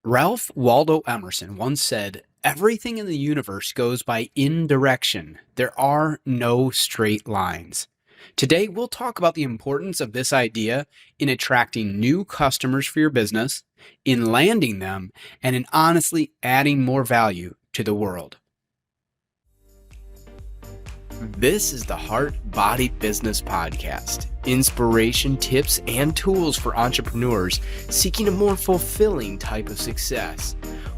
Ralph Waldo Emerson once said, "Everything in the universe goes by indirection. There are no straight lines." Today, we'll talk about the importance of this idea in attracting new customers for your business, in landing them, and in honestly adding more value to the world. This is the Heart Body Business Podcast. Inspiration, tips, and tools for entrepreneurs seeking a more fulfilling type of success.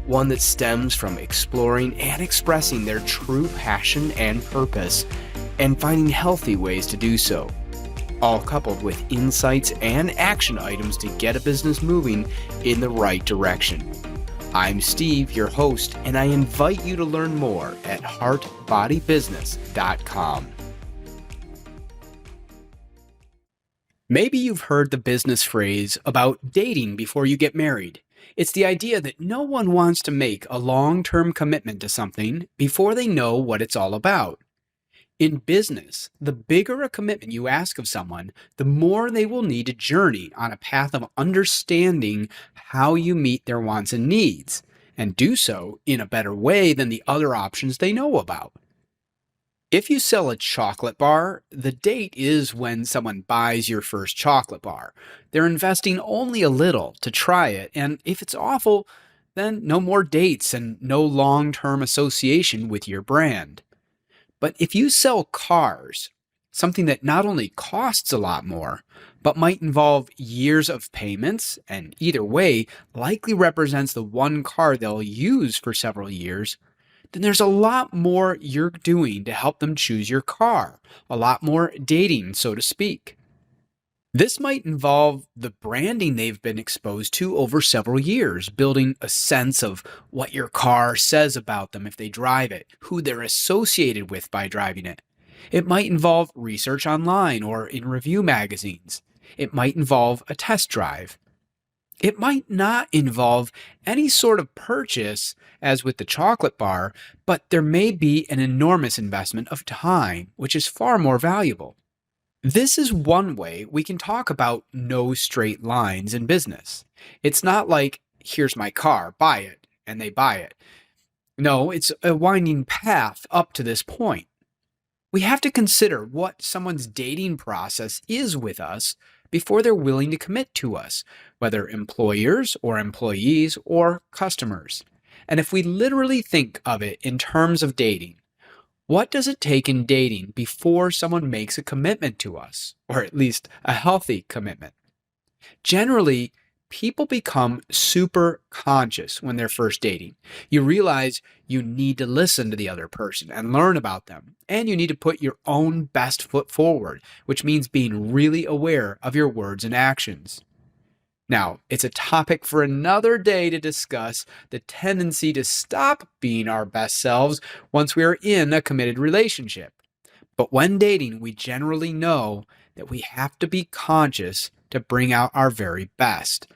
One that stems from exploring and expressing their true passion and purpose, and finding healthy ways to do so. All coupled with insights and action items to get a business moving in the right direction. I'm Steve, your host, and I invite you to learn more at heartbodybusiness.com. Maybe you've heard the business phrase about dating before you get married. It's the idea that no one wants to make a long-term commitment to something before they know what it's all about. In business, the bigger a commitment you ask of someone, the more they will need to journey on a path of understanding how you meet their wants and needs, and do so in a better way than the other options they know about. If you sell a chocolate bar, the date is when someone buys your first chocolate bar. They're investing only a little to try it, and if it's awful, then no more dates and no long-term association with your brand. But if you sell cars, something that not only costs a lot more, but might involve years of payments, and either way likely represents the one car they'll use for several years, then there's a lot more you're doing to help them choose your car, a lot more dating, so to speak. This might involve the branding they've been exposed to over several years, building a sense of what your car says about them if they drive it, who they're associated with by driving it. It might involve research online or in review magazines. It might involve a test drive. It might not involve any sort of purchase, as with the chocolate bar, but there may be an enormous investment of time, which is far more valuable. This is one way we can talk about no straight lines in business. It's not like, here's my car, buy it, and they buy it. No, it's a winding path up to this point. We have to consider what someone's dating process is with us before they're willing to commit to us, whether employers or employees or customers. And if we literally think of it in terms of dating, what does it take in dating before someone makes a commitment to us, or at least a healthy commitment? Generally, people become super conscious when they're first dating. You realize you need to listen to the other person and learn about them, and you need to put your own best foot forward, which means being really aware of your words and actions. Now, it's a topic for another day to discuss the tendency to stop being our best selves once we are in a committed relationship. But when dating, we generally know that we have to be conscious to bring out our very best.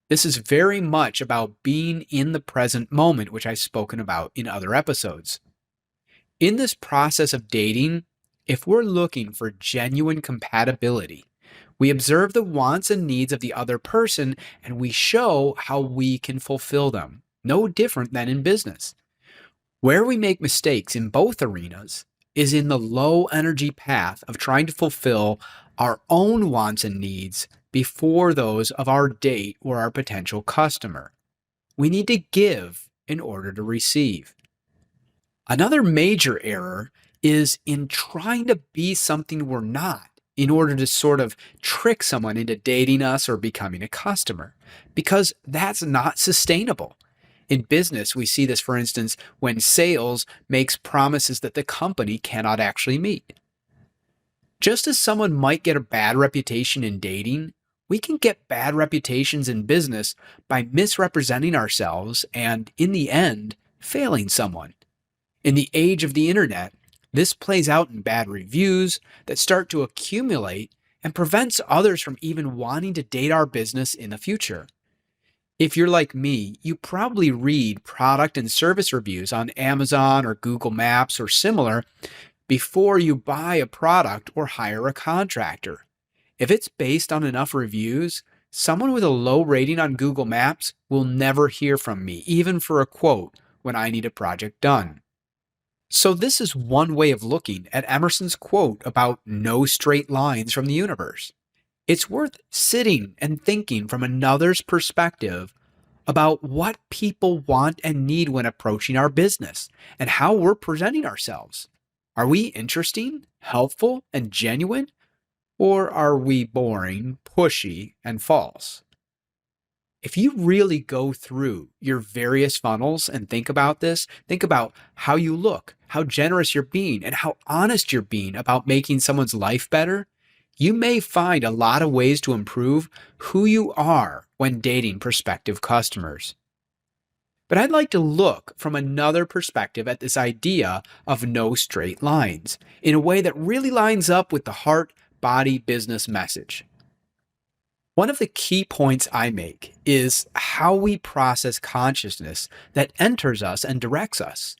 This is very much about being in the present moment, which I've spoken about in other episodes. In this process of dating, if we're looking for genuine compatibility, we observe the wants and needs of the other person, and we show how we can fulfill them, no different than in business. Where we make mistakes in both arenas is in the low energy path of trying to fulfill our own wants and needs before those of our date or our potential customer. We need to give in order to receive. Another major error is in trying to be something we're not, in order to sort of trick someone into dating us or becoming a customer, because that's not sustainable. In business, we see this, for instance, when sales makes promises that the company cannot actually meet. Just as someone might get a bad reputation in dating, we can get bad reputations in business by misrepresenting ourselves and, in the end, failing someone. In the age of the internet, this plays out in bad reviews that start to accumulate and prevents others from even wanting to date our business in the future. If you're like me, you probably read product and service reviews on Amazon or Google Maps or similar before you buy a product or hire a contractor. If it's based on enough reviews, Someone with a low rating on Google Maps will never hear from me, even for a quote, when I need a project done. So, this is one way of looking at Emerson's quote about no straight lines from the universe. It's worth sitting and thinking from another's perspective about what people want and need when approaching our business and how we're presenting ourselves. Are we interesting, helpful, and genuine? Or are we boring, pushy, and false? If you really go through your various funnels and think about this, think about how you look, how generous you're being, and how honest you're being about making someone's life better, you may find a lot of ways to improve who you are when dating prospective customers. But I'd like to look from another perspective at this idea of no straight lines in a way that really lines up with the heart, body, business message. One of the key points I make is how we process consciousness that enters us and directs us.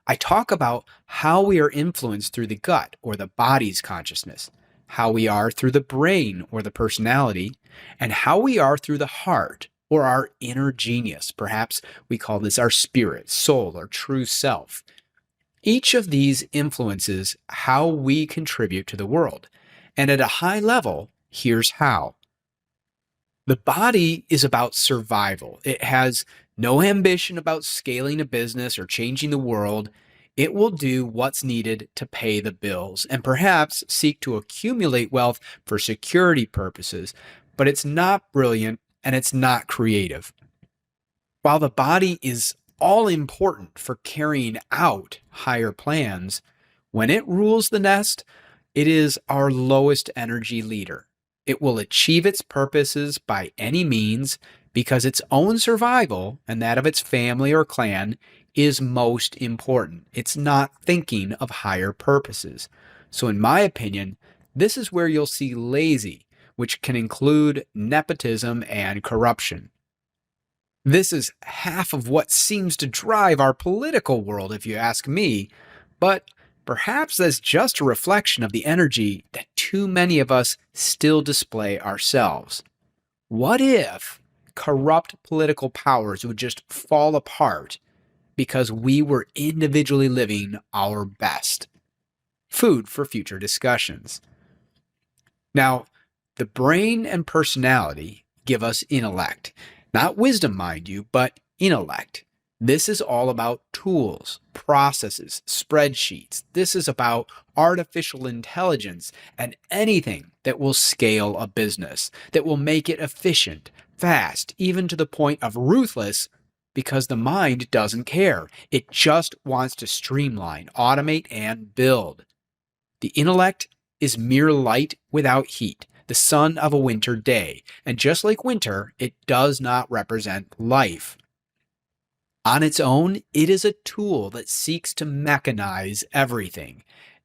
I talk about how we are influenced through the gut or the body's consciousness, how we are through the brain or the personality, and how we are through the heart or our inner genius. Perhaps we call this our spirit, soul, or true self. Each of these influences how we contribute to the world. And at a high level, here's how. The body is about survival. It has no ambition about scaling a business or changing the world. It will do what's needed to pay the bills and perhaps seek to accumulate wealth for security purposes, but it's not brilliant and it's not creative. While the body is all important for carrying out higher plans, when it rules the nest, it is our lowest energy leader. It will achieve its purposes by any means because its own survival and that of its family or clan is most important. It's not thinking of higher purposes. So in my opinion, this is where you'll see lazy, which can include nepotism and corruption. This is half of what seems to drive our political world, if you ask me, but perhaps that's just a reflection of the energy that too many of us still display ourselves. What if corrupt political powers would just fall apart because we were individually living our best? Food for future discussions. Now, the brain and personality give us intellect. Not wisdom, mind you, but intellect. This is all about tools, processes, spreadsheets. This is about artificial intelligence and anything that will scale a business, that will make it efficient, fast, even to the point of ruthless, because the mind doesn't care. It just wants to streamline, automate, and build. The intellect is mere light without heat, the sun of a winter day, and just like winter, it does not represent life. On its own, it is a tool that seeks to mechanize everything.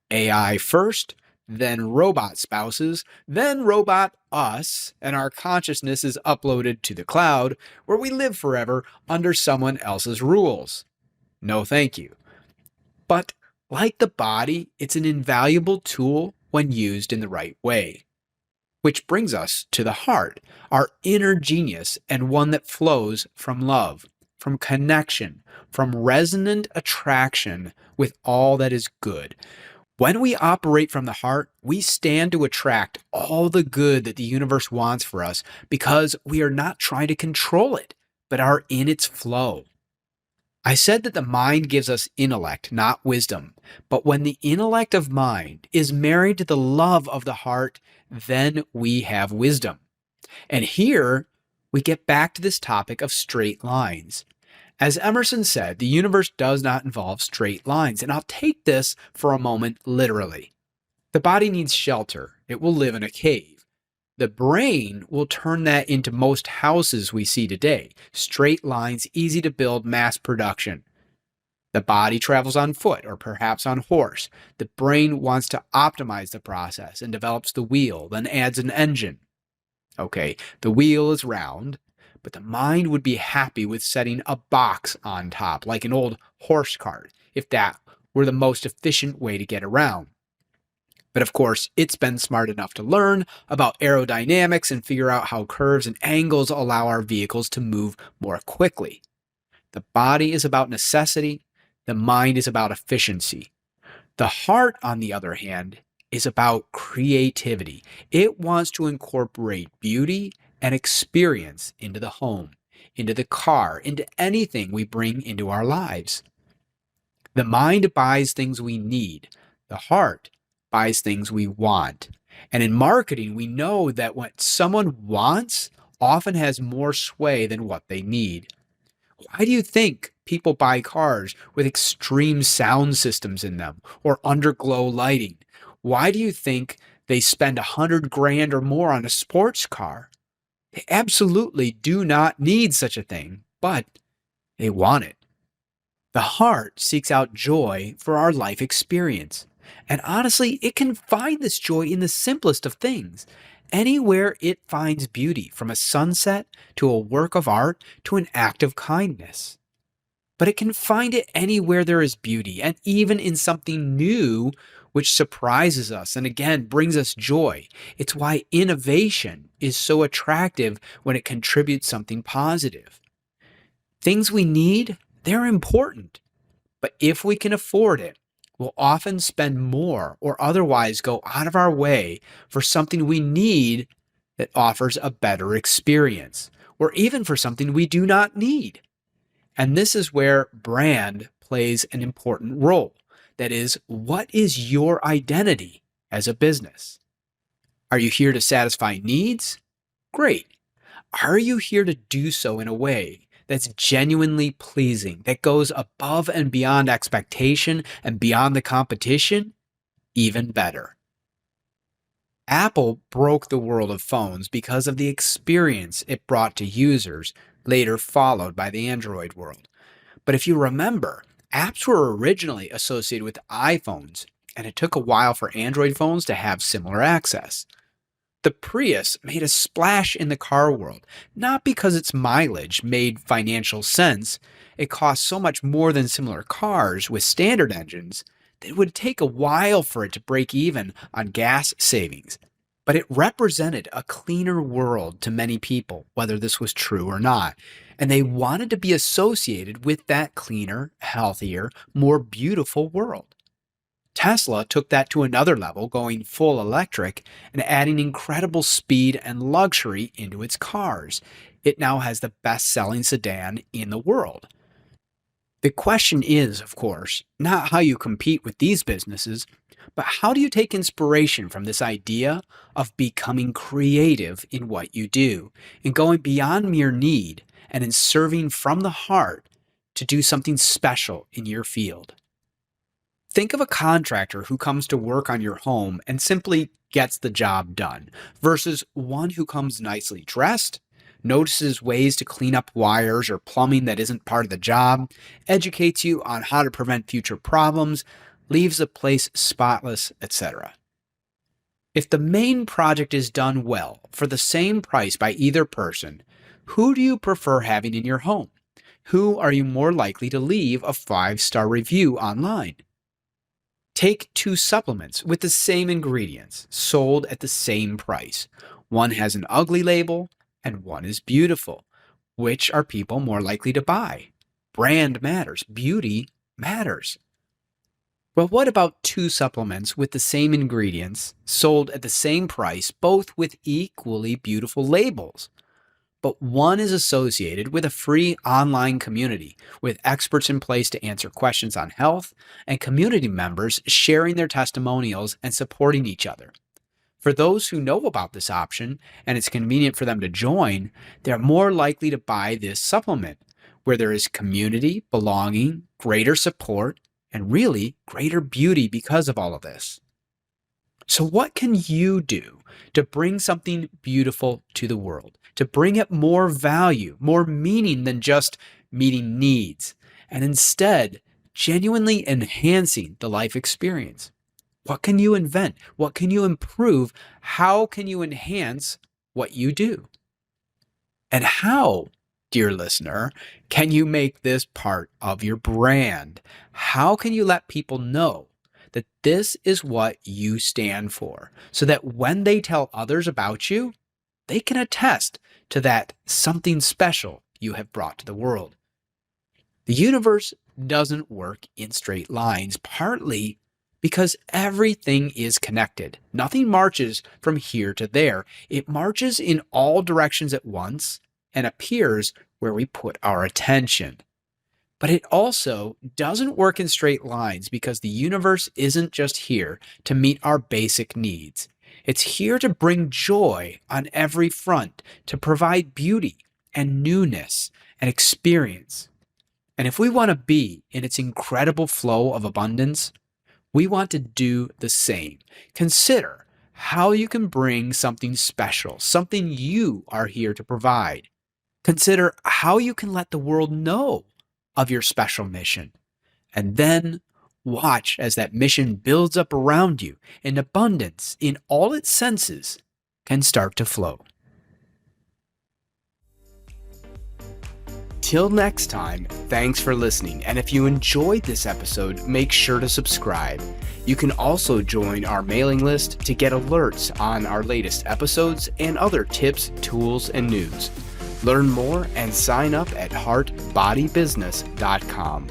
AI first, then robot spouses, then robot us, and our consciousness is uploaded to the cloud, where we live forever under someone else's rules. No thank you. But like the body, it's an invaluable tool when used in the right way. Which brings us to the heart, our inner genius, and one that flows from love, from connection, from resonant attraction with all that is good. When we operate from the heart, we stand to attract all the good that the universe wants for us because we are not trying to control it, but are in its flow. I said that the mind gives us intellect, not wisdom. But when the intellect of mind is married to the love of the heart, then we have wisdom. And here we get back to this topic of straight lines. As Emerson said, the universe does not involve straight lines, and I'll take this for a moment literally. The body needs shelter. It will live in a cave. The brain will turn that into most houses we see today. Straight lines, easy to build, mass production. The body travels on foot or perhaps on horse. The brain wants to optimize the process and develops the wheel, then adds an engine. Okay, the wheel is round, but the mind would be happy with setting a box on top, like an old horse cart, if that were the most efficient way to get around. But of course, it's been smart enough to learn about aerodynamics and figure out how curves and angles allow our vehicles to move more quickly. The body is about necessity, the mind is about efficiency. The heart, on the other hand, is about creativity. It wants to incorporate beauty and experience into the home, into the car, into anything we bring into our lives. The mind buys things we need, the heart buys things we want. And in marketing, we know that what someone wants often has more sway than what they need. Why do you think people buy cars with extreme sound systems in them or underglow lighting? Why do you think they spend 100 grand or more on a sports car? They absolutely do not need such a thing, but they want it. The heart seeks out joy for our life experience. And honestly, it can find this joy in the simplest of things. Anywhere it finds beauty, from a sunset to a work of art to an act of kindness. But it can find it anywhere there is beauty, and even in something new which surprises us and again brings us joy. It's why innovation is so attractive when it contributes something positive. Things we need, they're important. But if we can afford it, we'll often spend more or otherwise go out of our way for something we need that offers a better experience, or even for something we do not need. And this is where brand plays an important role. That is, what is your identity as a business? Are you here to satisfy needs? Great. Are you here to do so in a way that's genuinely pleasing, that goes above and beyond expectation and beyond the competition? Even better. Apple broke the world of phones because of the experience it brought to users, later followed by the Android world. But if you remember, apps were originally associated with iPhones, and it took a while for Android phones to have similar access. The Prius made a splash in the car world, not because its mileage made financial sense. It cost so much more than similar cars with standard engines that it would take a while for it to break even on gas savings. But it represented a cleaner world to many people, whether this was true or not. And they wanted to be associated with that cleaner, healthier, more beautiful world. Tesla took that to another level, going full electric and adding incredible speed and luxury into its cars. It now has the best-selling sedan in the world. The question is, of course, not how you compete with these businesses, but how do you take inspiration from this idea of becoming creative in what you do and going beyond mere need and in serving from the heart to do something special in your field? Think of a contractor who comes to work on your home and simply gets the job done versus one who comes nicely dressed, notices ways to clean up wires or plumbing that isn't part of the job, educates you on how to prevent future problems, leaves the place spotless, etc. If the main project is done well for the same price by either person, who do you prefer having in your home? Who are you more likely to leave a 5-star review online? Take 2 supplements with the same ingredients, sold at the same price. One has an ugly label and one is beautiful. Which are people more likely to buy? Brand matters. Beauty matters. Well, what about 2 supplements with the same ingredients, sold at the same price, both with equally beautiful labels? But one is associated with a free online community with experts in place to answer questions on health and community members sharing their testimonials and supporting each other. For those who know about this option and it's convenient for them to join, they're more likely to buy this supplement where there is community, belonging, greater support, and really greater beauty because of all of this. So what can you do to bring something beautiful to the world, to bring it more value, more meaning than just meeting needs, and instead genuinely enhancing the life experience? What can you invent? What can you improve? How can you enhance what you do? And how, dear listener, can you make this part of your brand? How can you let people know that this is what you stand for, so that when they tell others about you, they can attest to that something special you have brought to the world. The universe doesn't work in straight lines, partly because everything is connected. Nothing marches from here to there. It marches in all directions at once and appears where we put our attention. But it also doesn't work in straight lines because the universe isn't just here to meet our basic needs. It's here to bring joy on every front, to provide beauty and newness and experience. And if we want to be in its incredible flow of abundance, we want to do the same. Consider how you can bring something special, something you are here to provide. Consider how you can let the world know of your special mission. And then watch as that mission builds up around you and abundance in all its senses can start to flow. Till next time, thanks for listening. And if you enjoyed this episode, make sure to subscribe. You can also join our mailing list to get alerts on our latest episodes and other tips, tools, and news. Learn more and sign up at heartbodybusiness.com.